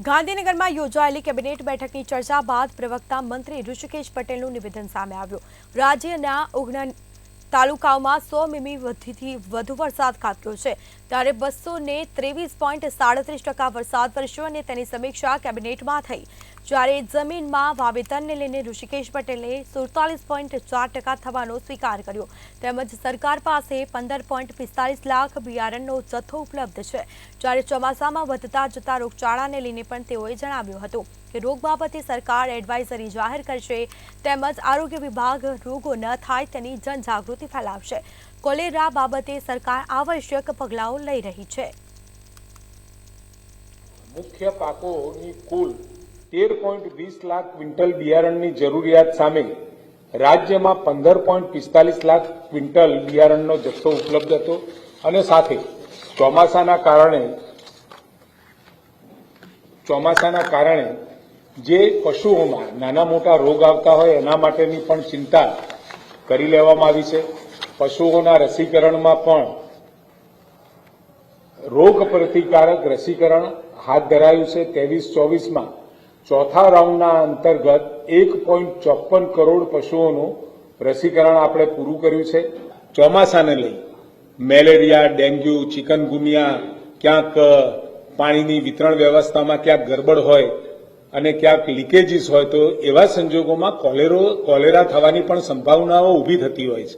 ગાંધીનગરમાં યોજાયેલી કેબિનેટ બેઠકની ચર્ચા બાદ પ્રવક્તા મંત્રી ઋષિકેશ પટેલનું નિવેદન સામે આવ્યું। રાજ્યના 19 તાલુકાઓમાં 100 મીમીથી વધુ વરસાદ ખાબક્યો છે, ત્યારે 223.37% વરસાદ વરસ્યો અને તેની સમીક્ષા કેબિનેટમાં થઈ। જ્યારે જમીનમાં વાવેતરને લઈને ઋષિકેશ પટેલે 47.4% થવાનો સ્વીકાર કર્યો, તેમજ સરકાર પાસે 15.45 લાખ બિયારણનો જથ્થો ઉપલબ્ધ છે। જ્યારે ચોમાસામાં વધતા જતા રોગચાળાને લઈને પણ તેઓએ જણાવ્યું હતું કે રોગ બાબતે સરકાર એડવાઇઝરી જાહેર કરશે, તેમજ આરોગ્ય વિભાગ રોગો ન થાય તેની જનજાગૃતિ ફેલાવશે। કોલેરા બાબતે સરકાર આવશ્યક પગલાઓ લઈ રહી છે। મુખ્ય પાકોની કુલ 13.20 લાખ ક્વિન્ટલ બિયારણની જરૂરિયાત સામે રાજ્યમાં 15.45 લાખ ક્વિન્ટલ બિયારણનો જથ્થો ઉપલબ્ધ હતો અને સાથે ચોમાસાના કારણે જે પશુઓમાં નાના મોટા રોગ આવતા હોય એના માટેની પણ ચિંતા કરી લેવામાં આવી છે। પશુઓના રસીકરણમાં પણ રોગ પ્રતિકારક રસીકરણ હાથ ધરાયું છે। 23-24માં ચોથા રાઉન્ડના અંતર્ગત 1.54 કરોડ પશુઓનું રસીકરણ આપણે પૂરું કર્યું છે। ચોમાસાને લઈ મેલેરિયા, ડેન્ગ્યુ, ચિકનગુનિયા, ક્યાંક પાણીની વિતરણ વ્યવસ્થામાં ક્યાંક ગરબડ હોય અને ક્યાંક લીકેજીસ હોય તો એવા સંજોગોમાં કોલેરા થવાની પણ સંભાવનાઓ ઊભી થતી હોય છે।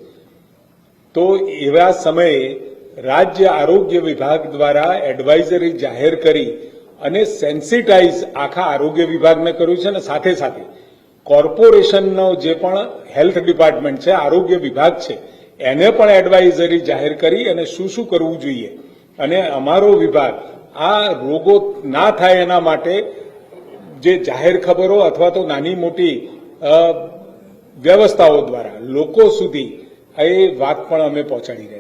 તો એવા સમયે રાજ્ય આરોગ્ય વિભાગ દ્વારા એડવાઇઝરી જાહેર કરી અને સેન્સિટાઇઝ આખા આરોગ્ય વિભાગને કર્યું છે અને સાથે સાથે કોર્પોરેશનનો જે પણ હેલ્થ ડિપાર્ટમેન્ટ છે, આરોગ્ય વિભાગ છે, એને પણ એડવાઇઝરી જાહેર કરી અને શું કરવું જોઈએ અને અમારો વિભાગ આ રોગો ના થાય એના માટે જે જાહેર ખબરો અથવા તો નાની મોટી વ્યવસ્થાઓ દ્વારા લોકો સુધી એ વાત પણ અમે પહોંચાડી રહ્યા છીએ।